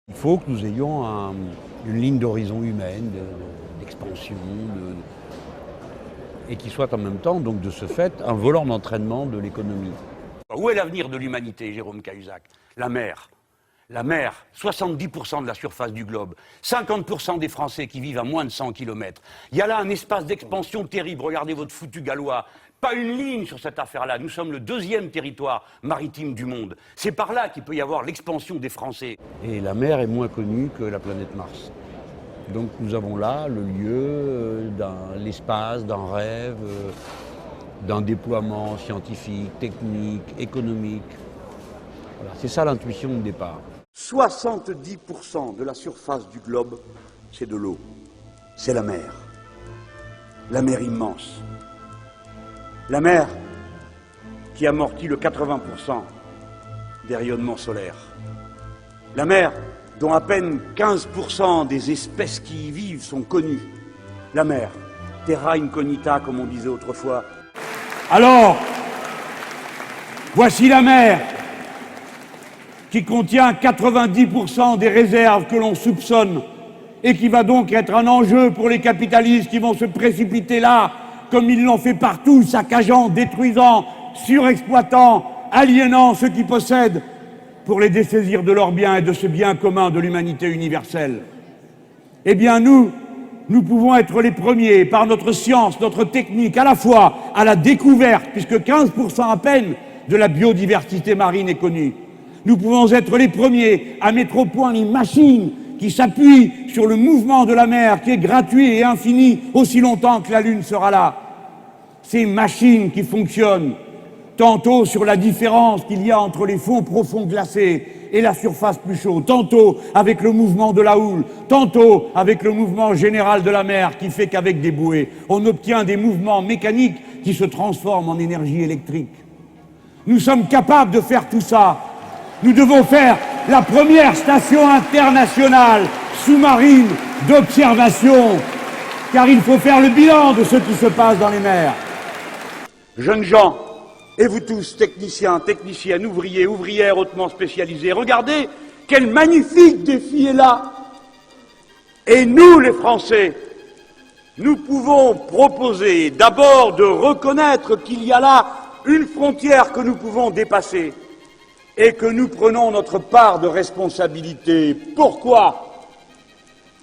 Il faut que nous ayons une ligne d'horizon humaine, d'expansion, et qui soit en même temps, donc de ce fait, un volant d'entraînement de l'économie. Où est l'avenir de l'humanité, Jérôme Cahuzac? La mer. La mer, 70% de la surface du globe, 50% des Français qui vivent à moins de 100 km. Il y a là un espace d'expansion terrible. Regardez votre foutu gallois. Pas une ligne sur cette affaire-là. Nous sommes le 2e territoire maritime du monde. C'est par là qu'il peut y avoir l'expansion des Français. Et la mer est moins connue que la planète Mars. Donc nous avons là le lieu l'espace d'un rêve, d'un déploiement scientifique, technique, économique. Voilà, c'est ça l'intuition de départ. 70% de la surface du globe, c'est de l'eau. C'est la mer. La mer immense. La mer qui amortit le 80% des rayonnements solaires. La mer dont à peine 15% des espèces qui y vivent sont connues. La mer, terra incognita comme on disait autrefois. Alors, voici la mer qui contient 90% des réserves que l'on soupçonne et qui va donc être un enjeu pour les capitalistes qui vont se précipiter là, comme ils l'ont fait partout, saccageant, détruisant, surexploitant, aliénant ceux qui possèdent pour les dessaisir de leurs biens et de ce bien commun de l'humanité universelle. Eh bien nous pouvons être les premiers, par notre science, notre technique, à la fois à la découverte, puisque 15% à peine de la biodiversité marine est connue. Nous pouvons être les premiers à mettre au point une machine qui s'appuie sur le mouvement de la mer, qui est gratuit et infini aussi longtemps que la Lune sera là. Ces machines qui fonctionnent tantôt sur la différence qu'il y a entre les fonds profonds glacés et la surface plus chaude, tantôt avec le mouvement de la houle, tantôt avec le mouvement général de la mer qui fait qu'avec des bouées, on obtient des mouvements mécaniques qui se transforment en énergie électrique. Nous sommes capables de faire tout ça. Nous devons faire la première station internationale sous-marine d'observation, car il faut faire le bilan de ce qui se passe dans les mers. Jeunes gens, et vous tous, techniciens, techniciennes, ouvriers, ouvrières hautement spécialisés, regardez quel magnifique défi est là. Et nous, les Français, nous pouvons proposer d'abord de reconnaître qu'il y a là une frontière que nous pouvons dépasser et que nous prenons notre part de responsabilité. Pourquoi?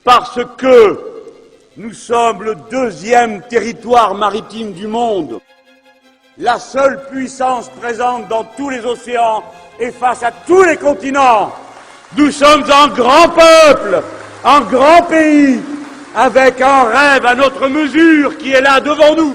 Parce que nous sommes le 2e territoire maritime du monde. La seule puissance présente dans tous les océans et face à tous les continents. Nous sommes un grand peuple, un grand pays, avec un rêve à notre mesure qui est là devant nous.